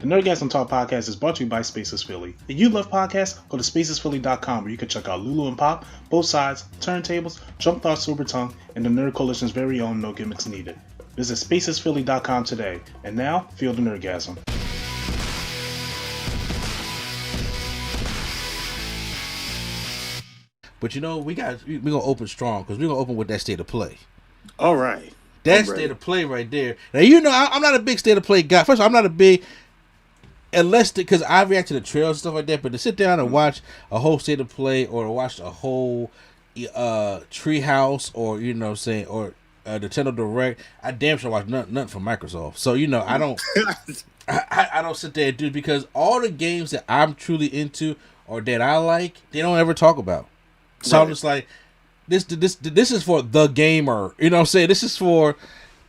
The Nerdgasm Talk podcast is brought to you by Spaces Philly. If you love podcasts, go to spacesphilly.com where you can check out Lulu and Pop, Both Sides, Turntables, Jump Thought Super Tongue, and the Nerd Coalition's very own No Gimmicks Needed. Visit spacesphilly.com today. And now, feel the Nerdgasm. But you know, we're gonna open strong because we're gonna open with that state of play. All right. That state of play right there. Now, you know, I'm not a big state of play guy. First of all, I'm not a big, because I react to the trails and stuff like that, but to sit down and watch a whole state of play or to watch a whole Treehouse or, you know what I'm saying, or Nintendo Direct, I damn sure watch nothing from Microsoft. So, you know, I don't I don't sit there and do it because all the games that I'm truly into or that I like, they don't ever talk about. So right. I'm just like, this is for the gamer. You know what I'm saying? This is for,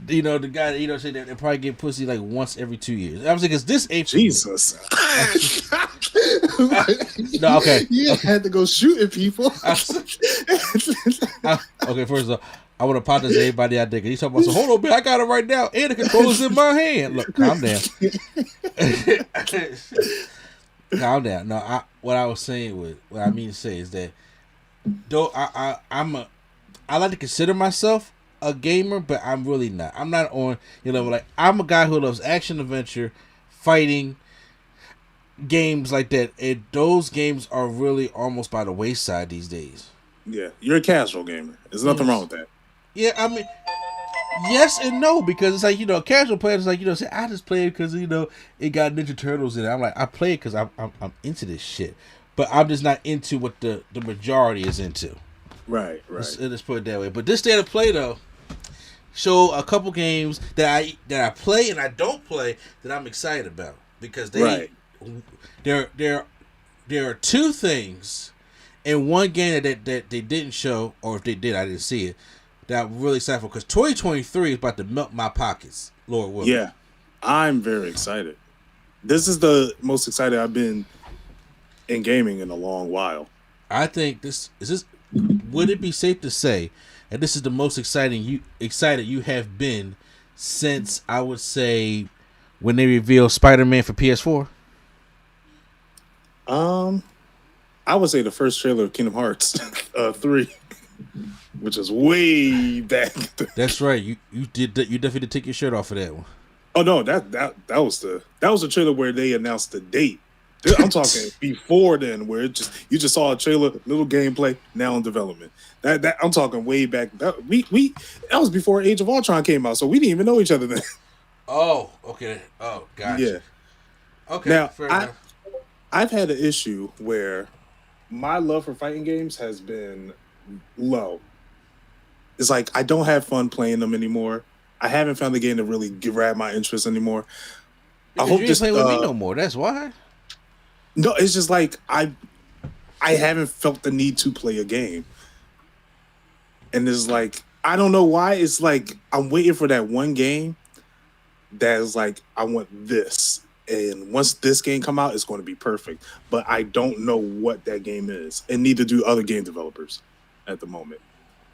you know, the guy that, you know what I'm saying, that probably get pussy like once every 2 years. I was like, because this ain't Jesus. No, okay. You had to go shooting people. Okay, first of all, I want to apologize to everybody out there because he's talking about, so hold on, man, I got it right now, and the controller's in my hand. Look, calm down. Calm down. No, what I mean to say is that, though I like to consider myself a gamer, but I'm really not. I'm not on, you know, like, I'm a guy who loves action, adventure, fighting, games like that, and those games are really almost by the wayside these days. Yeah, you're a casual gamer. There's nothing wrong with that. Yeah, I mean, yes and no, because it's like, you know, casual players like, you know, say, I just play it because, you know, it got Ninja Turtles in it. I'm like, I play it because I'm into this shit, but I'm just not into what the majority is into. Right. Let's put it that way. But this state of play, though, show a couple games that I play and I don't play that I'm excited about, because there are two things in one game that they didn't show, or if they did, I didn't see it, that I'm really excited for, because 2023 is about to melt my pockets, Lord willing. Yeah, I'm very excited. This is the most excited I've been in gaming in a long while. I think would it be safe to say that this is the most excited you have been since, I would say, when they revealed Spider-Man for PS4? I would say the first trailer of Kingdom Hearts 3, which is way back. That's right. You definitely take your shirt off for that one. Oh no, that was the trailer where they announced the date. I'm talking before then, where you just saw a trailer, little gameplay, now in development. That I'm talking way back. That was before Age of Ultron came out, so we didn't even know each other then. Oh, okay. Oh, gotcha. Yeah. Okay. Now, fair enough. I've had an issue where my love for fighting games has been low. It's like I don't have fun playing them anymore. I haven't found the game to really grab my interest anymore. I hope you ain't playing with me no more. That's why. No, it's just like I haven't felt the need to play a game. And it's like, I don't know why. It's like I'm waiting for that one game that is like, I want this. And once this game come out, it's going to be perfect. But I don't know what that game is. And neither do other game developers at the moment.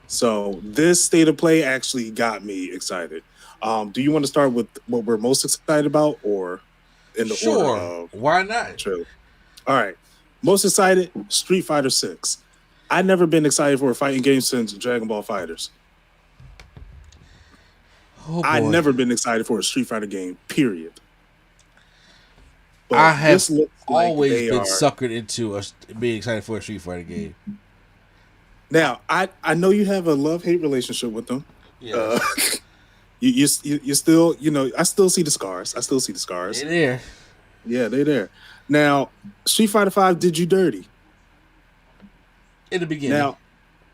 So this state of play actually got me excited. Do you want to start with what we're most excited about, or in the order of why not? Trailer? All right. Most excited, Street Fighter 6. I've never been excited for a fighting game since Dragon Ball FighterZ. Oh, I've never been excited for a Street Fighter game, period. But I have always been suckered into being excited for a Street Fighter game. Now, I know you have a love-hate relationship with them. Yeah. You still, you know, I still see the scars. They're there. Yeah, they're there. Now, Street Fighter 5 did you dirty. In the beginning. Now,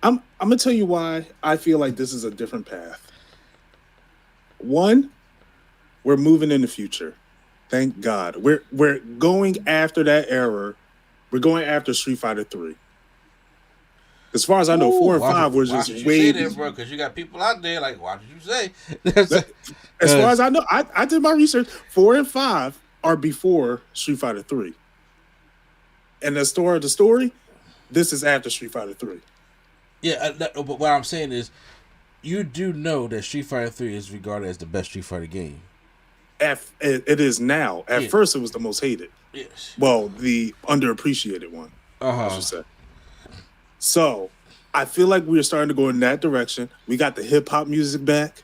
I'm gonna tell you why I feel like this is a different path. One, we're moving in the future. Thank God. We're going after that era. We're going after Street Fighter 3. As far as I know, 4 and 5 were just way. Because you got people out there like, why did you say? As far as I know, I did my research. 4 and 5 are before Street Fighter 3. And the story, this is after Street Fighter 3. Yeah, but what I'm saying is, you do know that Street Fighter 3 is regarded as the best Street Fighter game. It is now. At first, it was the most hated. Yes. Well, the underappreciated one, I Uh-huh. should say. So, I feel like we're starting to go in that direction. We got the hip hop music back.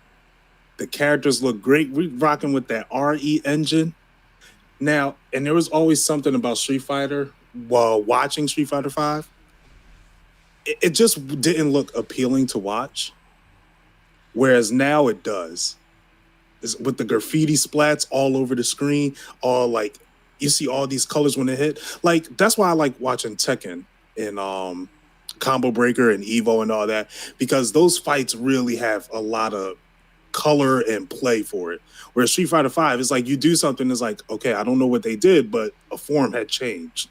The characters look great. We're rocking with that RE engine. Now, and there was always something about Street Fighter while watching Street Fighter 5. It just didn't look appealing to watch. Whereas now it does. It's with the graffiti splats all over the screen, all like you see all these colors when they hit. Like that's why I like watching Tekken and Combo Breaker and Evo and all that, because those fights really have a lot of color and play for it. Whereas Street Fighter 5 is like you do something, it's like, okay, I don't know what they did, but a form had changed.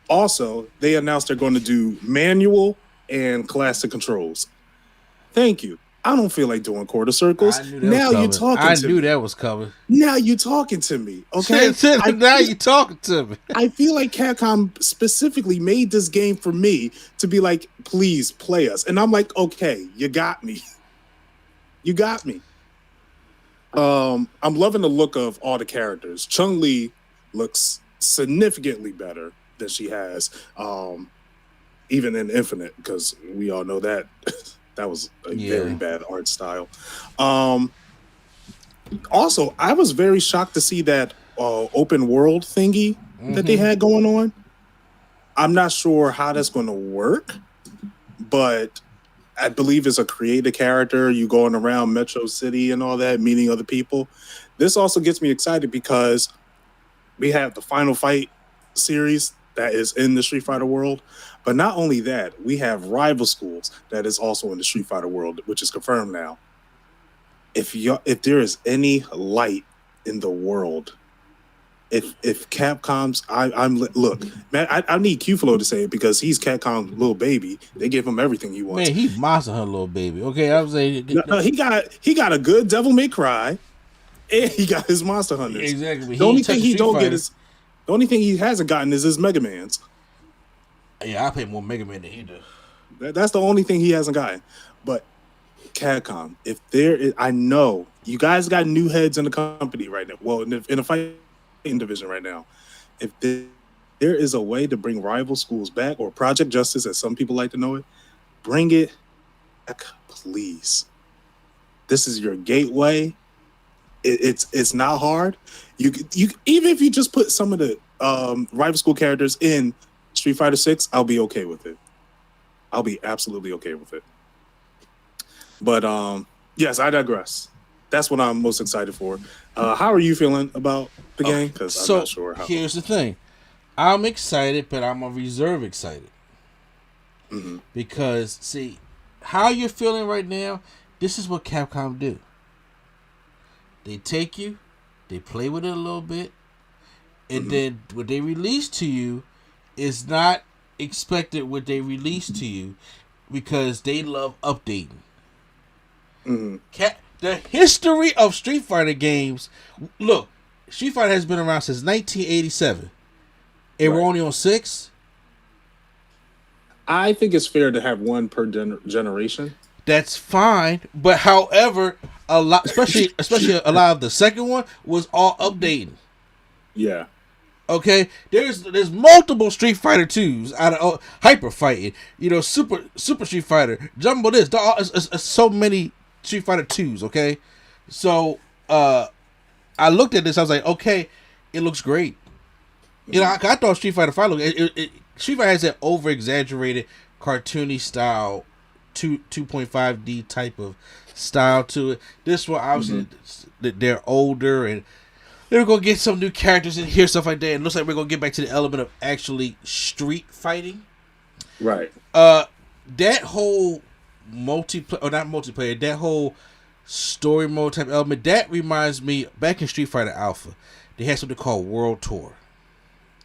Also, they announced they're going to do manual and classic controls. Thank you. I don't feel like doing quarter circles. Now you're talking to me. I knew that was coming. Now you're talking to me. Okay. Now you're talking to me. I feel like Capcom specifically made this game for me to be like, please play us. And I'm like, okay, you got me. You got me. I'm loving the look of all the characters. Chun-Li looks significantly better than she has, even in Infinite, because we all know that that was a very bad art style. Also, I was very shocked to see that open world thingy that they had going on. I'm not sure how that's going to work, but I believe it's a creative character. You going around Metro City and all that, meeting other people. This also gets me excited because we have the Final Fight series that is in the Street Fighter world. But not only that, we have Rival Schools that is also in the Street Fighter world, which is confirmed now. If there is any light in the world, if Capcom's, look, man, I need Q-Flow to say it because he's Capcom's little baby. They give him everything he wants. Man, he Monster Hunter little baby. Okay, I was saying no, he got a good Devil May Cry, and he got his Monster Hunters. Exactly. The only thing he don't get is the only thing he hasn't gotten is his Mega Mans. Yeah, I play more Mega Man than he does. That's the only thing he hasn't gotten. But Capcom, if there is, I know you guys got new heads in the company right now. Well, in the fighting division right now. If there is a way to bring Rival Schools back, or Project Justice, as some people like to know it, bring it back, please. This is your gateway. It's not hard. You even if you just put some of the Rival School characters in Street Fighter 6, I'll be okay with it. I'll be absolutely okay with it. But yes, I digress. That's what I'm most excited for. How are you feeling about the game? Because I'm not sure how. Here's the thing. I'm excited, but I'm a reserve excited. Mm-hmm. Because, see, how you're feeling right now, this is what Capcom do. They take you, they play with it a little bit, and then what they release to you is not expected what they release to you because they love updating. Mm-hmm. The history of Street Fighter games, look, Street Fighter has been around since 1987. And we're only on 6. I think it's fair to have one per generation. That's fine, but however, a lot, especially a lot of the second one was all updating. Yeah. Okay, there's multiple Street Fighter 2s out of Hyper Fighting, Super Street Fighter, Jumbo this, it's so many Street Fighter 2s. Okay, so I looked at this, I was like, okay, it looks great. I thought Street Fighter 5 looked. Street Fighter has that over exaggerated cartoony style, 2.5D type of style to it. This one obviously they're older and they're gonna get some new characters in here, stuff like that. And it looks like we're gonna get back to the element of actually street fighting. Right. That whole that whole story mode type element, that reminds me back in Street Fighter Alpha, they had something called World Tour.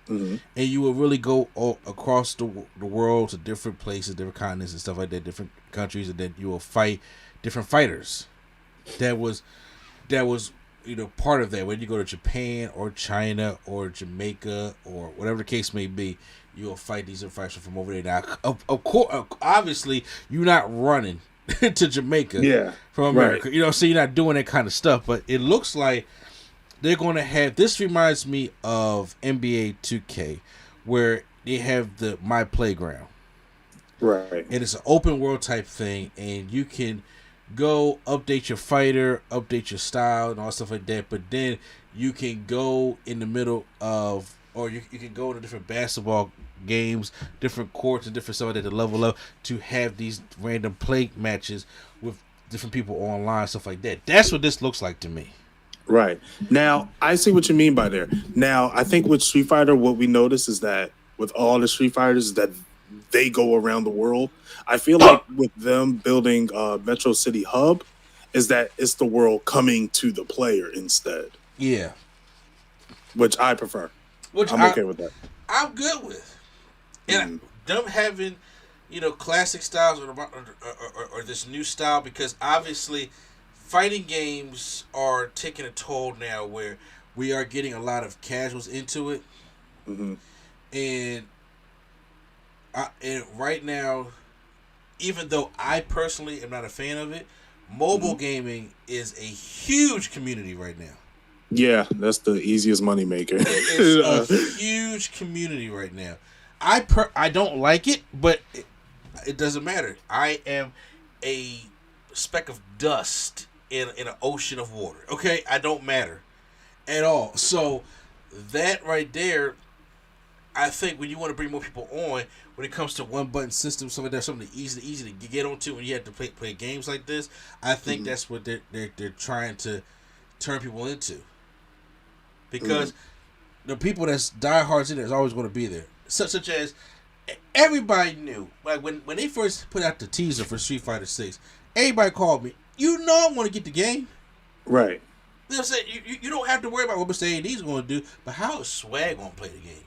Mm-hmm. And you would really go across the world to different places, different continents and stuff like that, different countries, and then you will fight different fighters. That was part of that. When you go to Japan or China or Jamaica or whatever the case may be, you will fight these fighters from over there. Now, of course, obviously, you're not running to Jamaica Yeah, from America. right. You know, so you're not doing that kind of stuff. But it looks like they're going to have. This reminds me of NBA 2K, where they have the My Playground. Right. And it's an open world type thing, and you can go update your fighter, update your style, and all stuff like that. But then you can go in the middle of, or you can go to different basketball games, different courts, and different stuff like that to level up to have these random play matches with different people online, stuff like that. That's what this looks like to me. Right. Now, I see what you mean by there. Now, I think with Street Fighter, what we notice is that with all the Street Fighters, that they go around the world. I feel like with them building Metro City Hub, is that it's the world coming to the player instead. Yeah. Which I prefer. I'm okay with that. I'm good with. And them having, classic styles or this new style, because obviously fighting games are taking a toll now where we are getting a lot of casuals into it. Mm-hmm. And right now, even though I personally am not a fan of it, mobile gaming is a huge community right now. Yeah, that's the easiest money maker. It's a huge community right now. I don't like it, but it doesn't matter. I am a speck of dust in an ocean of water. Okay, I don't matter at all. So that right there, I think when you want to bring more people on, when it comes to one button system, something easy to get onto when you have to play games like this, I think that's what they're trying to turn people into. Because the people that's diehards in there is always going to be there. Such as everybody knew, like when they first put out the teaser for Street Fighter 6, everybody called me. I want to get the game. Right. You know what I'm saying? You don't have to worry about what Mr. A&D's going to do, but how is Swag going to play the game?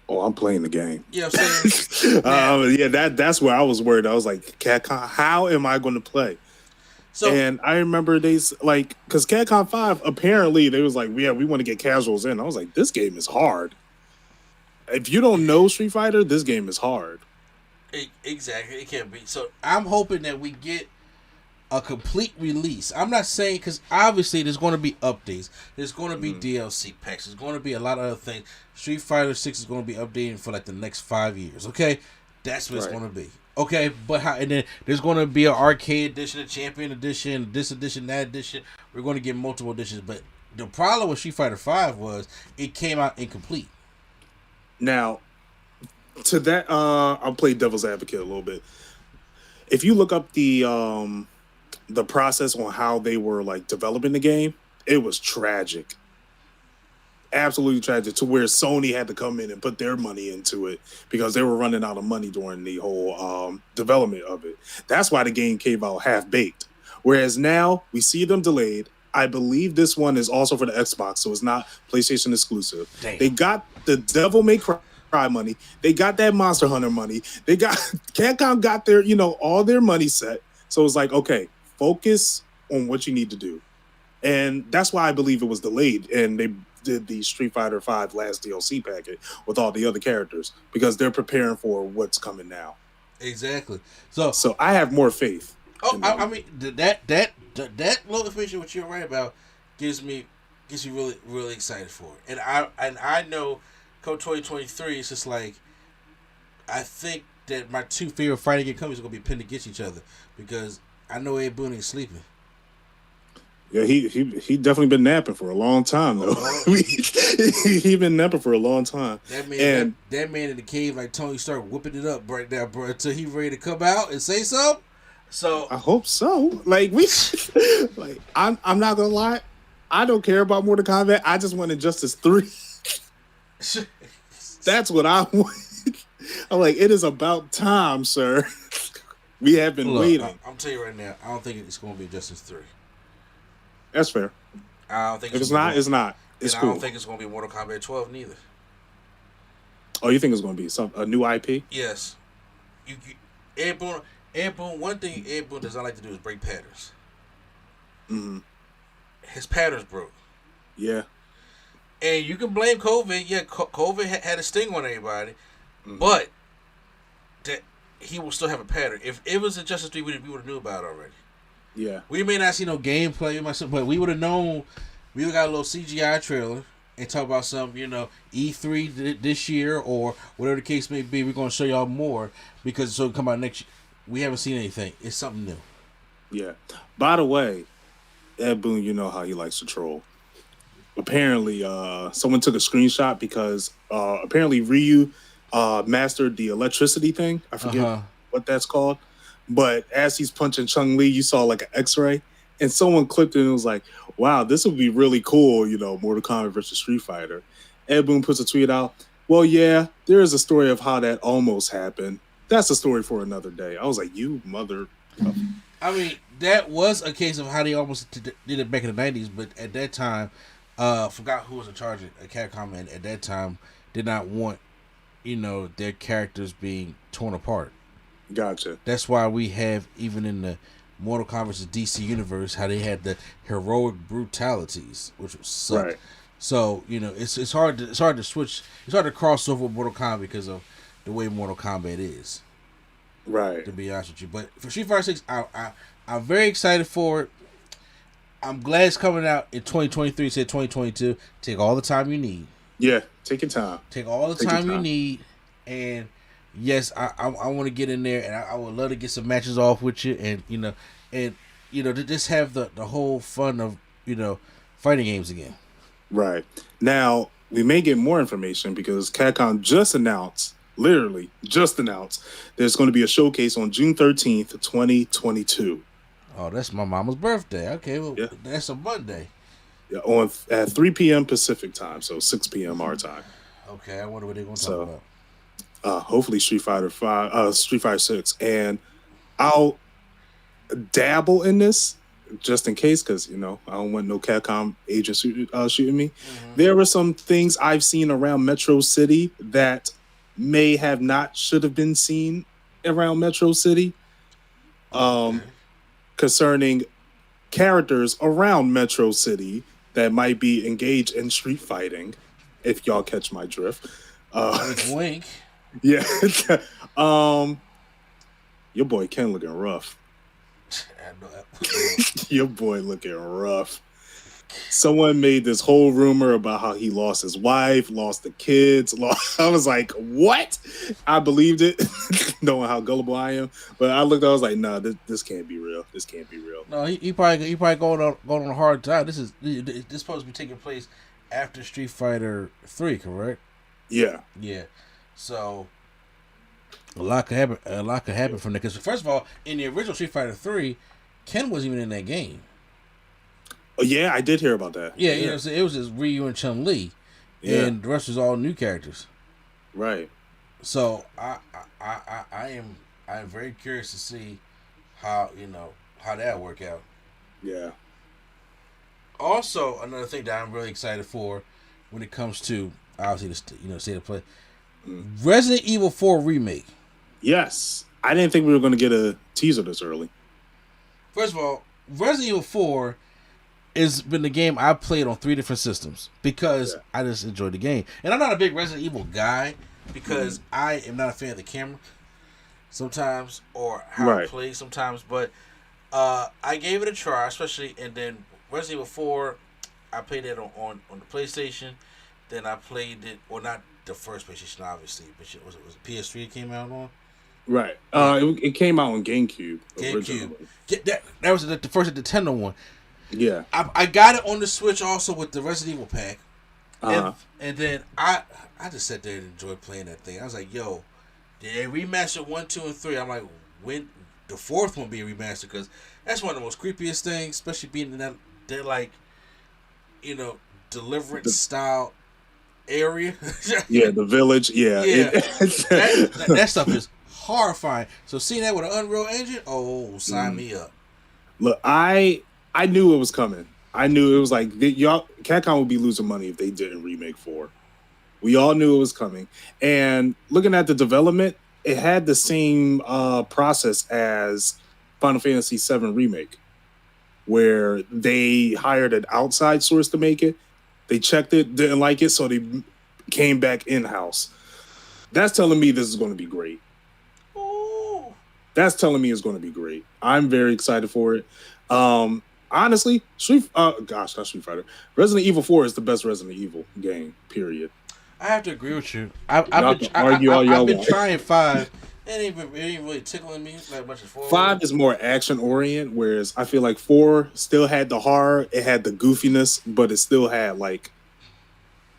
Oh, I'm playing the game. You know what I'm saying? Yeah, that's where I was worried. I was like, Capcom, how am I going to play? And I remember because Capcom 5, apparently they was like, yeah, we want to get casuals in. I was like, this game is hard. If you don't know Street Fighter, this game is hard. Exactly, it can be. So I'm hoping that we get a complete release. I'm not saying, because obviously there's going to be updates. There's going to be DLC packs. There's going to be a lot of other things. Street Fighter 6 is going to be updating for like the next 5 years. Okay, that's what it's going to be. Okay, but and then there's going to be an arcade edition, a champion edition, this edition, that edition. We're going to get multiple editions. But the problem with Street Fighter 5 was it came out incomplete. Now, to that, I'll play devil's advocate a little bit. If you look up the process on how they were like developing the game, it was tragic. Absolutely tragic, to where Sony had to come in and put their money into it because they were running out of money during the whole development of it. That's why the game came out half-baked. Whereas now, we see them delayed. I believe this one is also for the Xbox, so it's not PlayStation exclusive. Damn. They got the Devil May Cry money. They got that Monster Hunter money. They got Capcom got their, all their money set. So it's like, okay, focus on what you need to do. And that's why I believe it was delayed. And they did the Street Fighter 5 last DLC packet with all the other characters because they're preparing for what's coming now. Exactly. So I have more faith. Oh, I mean that little information what you're right about gets me really really excited for it. And I know come 2023 it's just like I think that my two favorite fighting game companies are gonna be pinned against each other because I know Ed Boon ain't sleeping. Yeah, he definitely been napping for a long time though. He been napping for a long time. That man in the cave like Tony Stark whipping it up right now, bro, until he ready to come out and say something. So I hope so. I'm not gonna lie, I don't care about Mortal Kombat. I just want Injustice 3. That's what I want. I'm like, it is about time, sir. We have been waiting. I'm telling you right now, I don't think it's gonna be Injustice 3. That's fair. I don't think if it's not. It's not. It's cool. I don't think it's going to be Mortal Kombat 12 neither. Oh, you think it's going to be a new IP? Yes. Ed Boon, one thing Ed Boon does not like to do is break patterns. Mm-hmm. His patterns broke. Yeah. And you can blame COVID. Yeah, COVID had a sting on everybody. Mm-hmm. But he will still have a pattern. If it was in Justice 3, we would have knew about it already. Yeah. We may not see no gameplay, but we would have known. We got a little CGI trailer and talk about some, E3 this year or whatever the case may be. We're going to show y'all more because it's going to come out next year. We haven't seen anything. It's something new. Yeah. By the way, Ed Boon, you know how he likes to troll. Apparently, someone took a screenshot because apparently Ryu mastered the electricity thing. I forget what that's called. But as he's punching Chun-Li, you saw like an X-ray. And someone clipped it and was like, wow, this would be really cool, Mortal Kombat versus Street Fighter. Ed Boon puts a tweet out. Well, yeah, there is a story of how that almost happened. That's a story for another day. I was like, you mother... I mean, that was a case of how they almost did it back in the 90s, but at that time, forgot who was in charge of Capcom, and at that time did not want, their characters being torn apart. Gotcha. That's why we have, even in the Mortal Kombat vs. DC universe, how they had the heroic brutalities, which was suck. Right. So, it's hard to switch, it's hard to cross over with Mortal Kombat because of the way Mortal Kombat is. Right. To be honest with you. But for Street Fighter 6, I'm very excited for it. I'm glad it's coming out in 2023 instead of 2022. Take all the time you need. Yeah, take your time. Take all the time you need. And yes, I want to get in there, and I would love to get some matches off with you, and to just have the whole fun of fighting games again. Right. Now we may get more information because Capcom just announced, there's going to be a showcase on June 13th, 2022. Oh, that's my mama's birthday. Okay, well, yeah. That's a Monday. Yeah, at 3 p.m. Pacific time, so 6 p.m. our time. Okay, I wonder what they're going to talk about. Hopefully Street Fighter 6, and I'll dabble in this just in case, because I don't want no Capcom agent shooting me. Mm-hmm. There were some things I've seen around Metro City that may have not should have been seen around Metro City. Concerning characters around Metro City that might be engaged in street fighting, if y'all catch my drift. Wink. Yeah. Your boy Ken looking rough. Your boy looking rough. Someone made this whole rumor about how he lost his wife, lost the kids. I was like, what? I believed it, knowing how gullible I am. But I looked, I was like, nah, this can't be real. This can't be real. No, he probably going on a hard time. This supposed to be taking place after Street Fighter 3, correct? Yeah. Yeah. So a lot could happen. A lot could happen from that. Because first of all, in the original Street Fighter 3, Ken wasn't even in that game. Oh, yeah, I did hear about that. Yeah, it was just Ryu and Chun-Li, and the rest was all new characters. Right. So I am very curious to see how that work out. Yeah. Also, another thing that I'm really excited for when it comes to obviously the state of play, Resident Evil 4 remake. Yes, I didn't think we were going to get a teaser this early. First of all, Resident Evil 4 has been the game I played on 3 different systems because I just enjoyed the game. And I'm not a big Resident Evil guy because I am not a fan of the camera sometimes or how it plays sometimes. But I gave it a try, especially, and then Resident Evil 4, I played it on the PlayStation. Then I played it, well, not the first PlayStation, obviously, but was it PS3 it came out on? Right. It came out on GameCube. That was the first Nintendo one. Yeah. I got it on the Switch also with the Resident Evil pack. And then I just sat there and enjoyed playing that thing. I was like, yo, did they remaster 1, 2, and 3? I'm like, when the 4th one be remastered? Because that's one of the most creepiest things, especially being in that, they're like, Deliverance style area. Yeah, the village. Yeah. That stuff is horrifying. So seeing that with an Unreal Engine, sign me up. Look, I knew it was coming. I knew it was like Capcom would be losing money if they didn't remake 4. We all knew it was coming. And looking at the development, it had the same process as Final Fantasy VII Remake, where they hired an outside source to make it. They checked it, didn't like it, so they came back in-house. That's telling me this is going to be great. Ooh. That's telling me it's going to be great. I'm very excited for it. Honestly, not Street Fighter. Resident Evil 4 is the best Resident Evil game. Period. I have to agree with you. Y'all can argue all y'all I've been want. trying 5. It ain't really tickling me like much as 4. 5 is more action oriented, whereas I feel like 4 still had the horror, it had the goofiness, but it still had like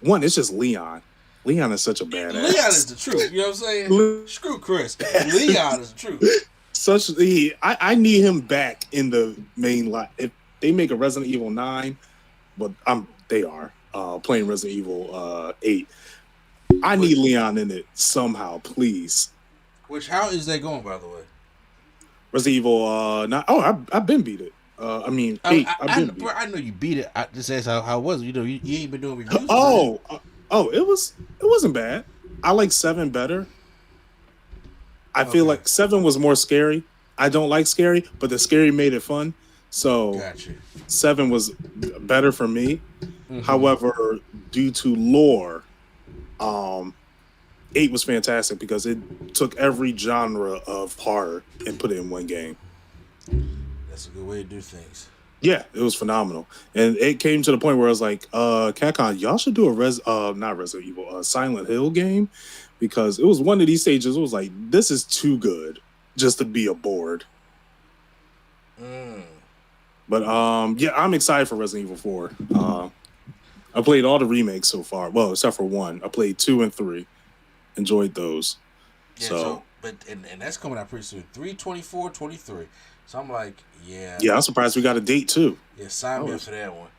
one. It's just Leon. Leon is such a badass. Leon is the truth. You know what I'm saying? Screw Chris. Leon is the truth. I need him back in the main line. If they make a Resident Evil 9, but they are playing Resident Evil 8. I need Leon in it somehow, please. How is that going, by the way? Resident Evil 9. Oh, I've been beat it. 8. I know you beat it. I just asked how it was. You know, you ain't been doing reviews. It wasn't bad. I like 7 better. I feel like 7 was more scary. I don't like scary, but the scary made it fun. So gotcha. 7 was better for me. Mm-hmm. However, due to lore, 8 was fantastic because it took every genre of horror and put it in one game. That's a good way to do things. Yeah, it was phenomenal. And it came to the point where I was like, Capcom, y'all should do not Resident Evil, Silent Hill game. Because it was one of these stages, it was like, this is too good just to be a board. But yeah, I'm excited for Resident Evil 4. I played all the remakes so far. Well, except for 1. I played 2 and 3. Enjoyed those. Yeah, but that's coming out pretty soon. 3/24/23. So I'm like, yeah. Yeah, I'm surprised we got a date too. Yeah, sign me up for that one.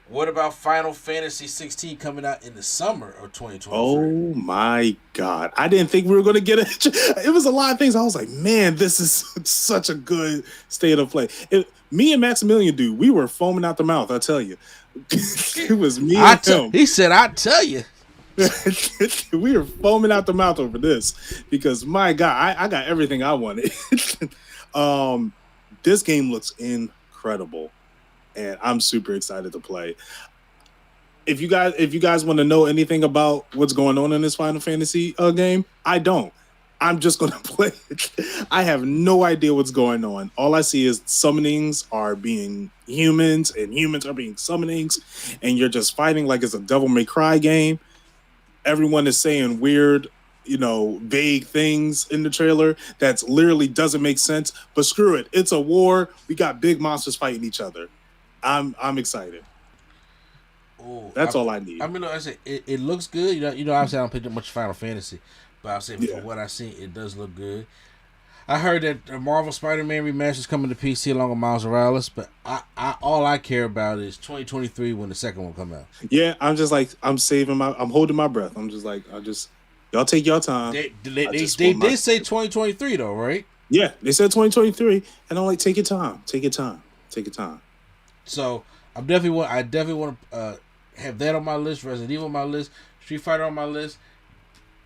What about Final Fantasy 16 coming out in the summer of 2023? Oh my God. I didn't think we were going to get it. It was a lot of things. I was like, man, this is such a good state of play. Me and Maximilian, dude, we were foaming out the mouth, I tell you. It was me and him. He said, I tell you. We were foaming out the mouth over this because, my God, I got everything I wanted. This game looks incredible. And I'm super excited to play. If you guys want to know anything about what's going on in this Final Fantasy game, I don't. I'm just going to play it. I have no idea what's going on. All I see is summonings are being humans and humans are being summonings. And you're just fighting like it's a Devil May Cry game. Everyone is saying weird, vague things in the trailer that literally doesn't make sense. But screw it. It's a war. We got big monsters fighting each other. I'm excited. That's all I need. I mean, I say it looks good. Obviously I don't play that much Final Fantasy, but I'll say from what I've seen, it does look good. I heard that the Marvel Spider-Man remaster is coming to PC along with Miles Morales, but all I care about is 2023 when the second one come out. Yeah, I'm just like I'm holding my breath. I'm just like y'all take your time. They did say 2023 though, right? Yeah, they said 2023, and I'm like, take your time. So I definitely want to have that on my list. Resident Evil on my list. Street Fighter on my list.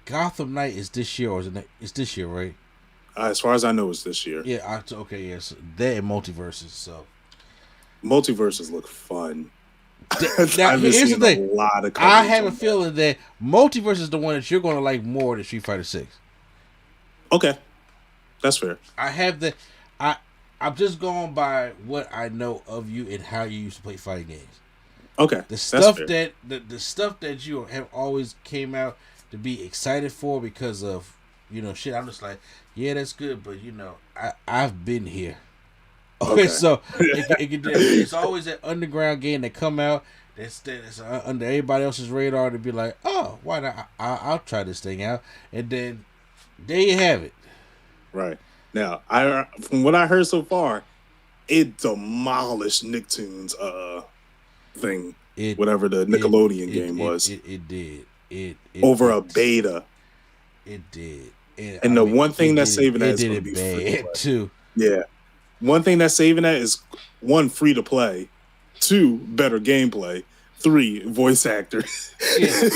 Gotham Knight is this year, or it's this year, right? As far as I know, it's this year. Yeah. Okay. Yes. They're in multiverses. So multiverses look fun. Now, here's the thing. A lot of I have a feeling that multiverse is the one that you're going to like more than Street Fighter 6. Okay, that's fair. I'm just going by what I know of you and how you used to play fighting games. Okay, the stuff that the stuff that you have always came out to be excited for because of shit. I'm just like, yeah, that's good, but I've been here. Okay, so it's always that underground game that come out that's under everybody else's radar to be like, oh, why not? I'll try this thing out, and then there you have it. Right. Now, from what I heard so far, it demolished Nicktoons thing, whatever the Nickelodeon game was. It did. It over a beta. It did. And the one thing that's saving that is going to be free too. Yeah. One thing that's saving that is 1, free to play, 2, better gameplay, 3, voice actors. Yeah.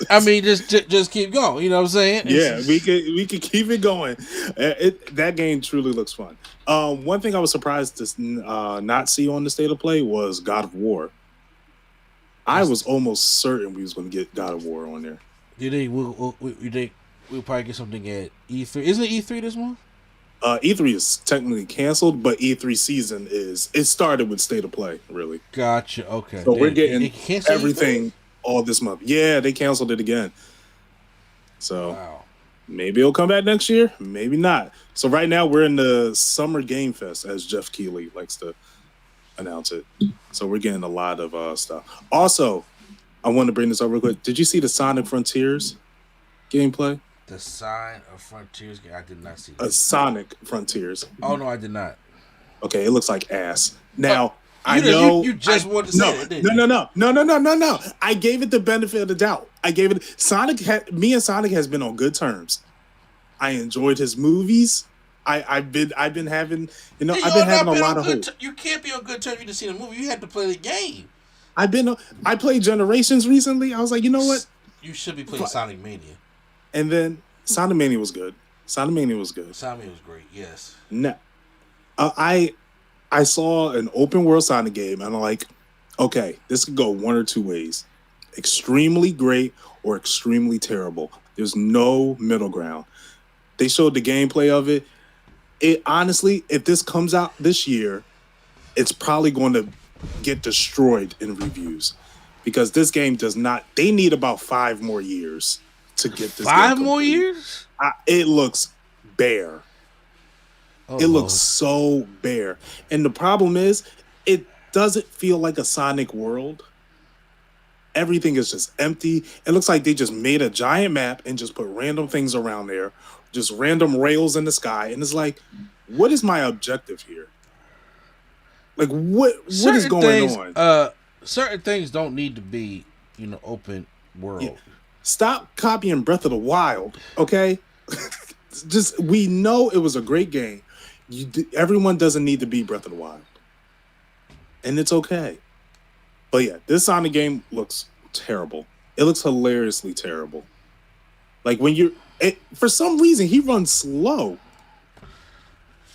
I mean, just keep going. You know what I'm saying? We could keep it going. That game truly looks fun. One thing I was surprised to not see on the state of play was God of War. I was almost certain we was going to get God of War on there. You think we'll probably get something at E3? Isn't it E3 this month? E3 is technically canceled, but E3 season it started with State of Play, really. Gotcha. Okay. So we're getting It cancel everything all this month. Yeah, they canceled it again. So wow. maybe it'll come back next year, maybe not. So right now we're in the Summer Game Fest, as Jeff Keighley likes to announce it. So we're getting a lot of stuff. Also, I want to bring this up real quick. Did you see the Sonic Frontiers gameplay? The Sign of Frontiers game. I did not see that. A Sonic Frontiers. Oh no, I did not. Okay, it looks like ass. Now I know you just wanted to say that, didn't you? No. I gave it the benefit of the doubt. I gave it me and Sonic has been on good terms. I enjoyed his movies. I've been having I've been having a lot of hope. You can't be on good terms. You just seen a movie. You had to play the game. I played Generations recently. I was like, you know what? You should be playing Sonic Mania. And then Sonic Mania was good. Sonic Mania was great. Yes. No, I saw an open world Sonic game, and I'm like, okay, this could go one or two ways: extremely great or extremely terrible. There's no middle ground. They showed the gameplay of it. It honestly, if this comes out this year, it's probably going to get destroyed in reviews because this game does not. They need about 5 more years to get this. 5 more years? It looks bare. Oh, it looks so bare, and the problem is, it doesn't feel like a Sonic world. Everything is just empty. It looks like they just made a giant map and just put random things around there, just random rails in the sky, and it's like, what is my objective here? Like, what is going on? Certain things don't need to be, open world. Yeah. Stop copying Breath of the Wild, okay? Just, we know it was a great game. Everyone doesn't need to be Breath of the Wild, and it's okay. But yeah, this Sonic game looks terrible. It looks hilariously terrible. Like for some reason, he runs slow.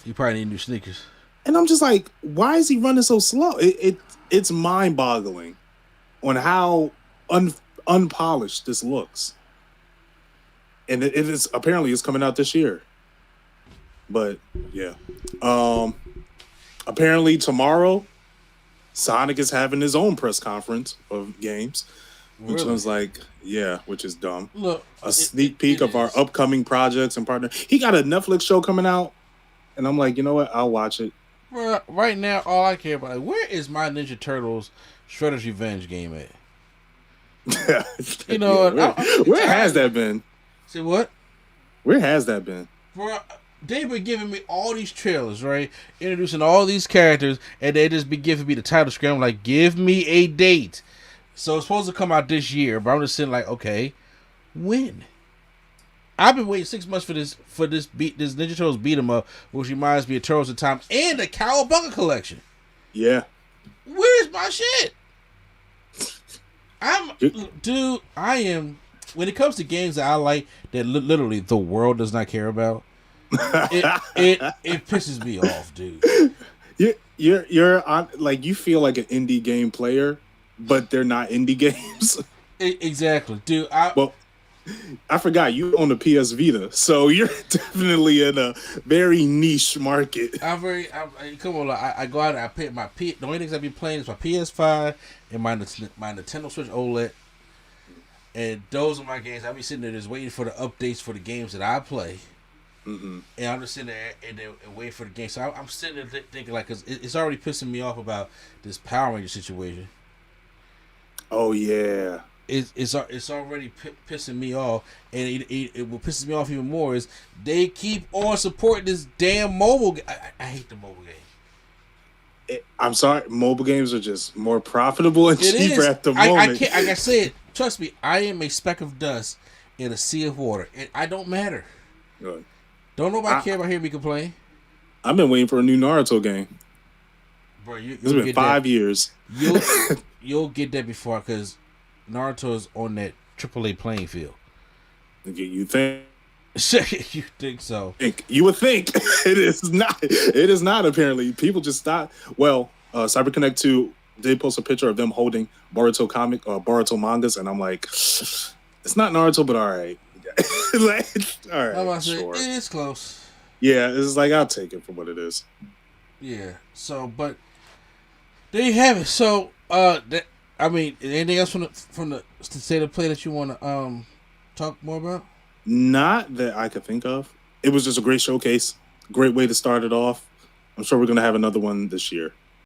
You probably need new sneakers. And I'm just like, why is he running so slow? It's mind-boggling on how unpolished this looks. And it is apparently it's coming out this year. But yeah. Apparently tomorrow, Sonic is having his own press conference of games. Which Really? was like, yeah, which is dumb. Look, a sneak peek of our upcoming projects and partner. He got a Netflix show coming out, and I'm like, you know what? I'll watch it. Right now, all I care about, where is my Ninja Turtles Shredder's Revenge game at? Where has that been? See what? Where has that been? Bro, they've been giving me all these trailers, right? Introducing all these characters, and they just be giving me the title screen. I'm like, give me a date. So it's supposed to come out this year, but I'm just sitting like, okay, when? I've been waiting 6 months for this Ninja Turtles beat 'em up, which reminds me of Turtles in Time and the Cowabunga collection. Yeah. Where's my shit? I am. When it comes to games that I like, that literally the world does not care about, it pisses me off, dude. You're on, like, you feel like an indie game player, but they're not indie games. Exactly, dude. I forgot you own a PS Vita, so you're definitely in a very niche market. Come on, I go out and I pay my the only things I be playing is my PS5 and my Nintendo Switch OLED, and those are my games. I be sitting there just waiting for the updates for the games that I play. Mm-hmm. And I'm just sitting there and waiting for the game. So I'm sitting there thinking, like, cause it's already pissing me off about this Power Ranger situation. Oh yeah. It's already pissing me off, and what pisses me off even more is they keep on supporting this damn mobile game. I hate the mobile game. I'm sorry, mobile games are just more profitable and cheaper at the moment. I can't. Like I said, trust me, I am a speck of dust in a sea of water, and I don't matter. Good. Don't nobody care about hearing me complain. I've been waiting for a new Naruto game. Bro, it's been 5 years. You'll get that before, because Naruto is on that AAA playing field. You think? You think so? You would think. It is not. It is not, apparently. People just stop. Well, CyberConnect 2 did post a picture of them holding Boruto mangas, and I'm like, it's not Naruto, but all right. All right, sure. It is close. Yeah, it's like I'll take it for what it is. Yeah. So, but there you have it. So, anything else from the state of play that you want to talk more about? Not that I could think of. It was just a great showcase. Great way to start it off. I'm sure we're gonna have another one this year.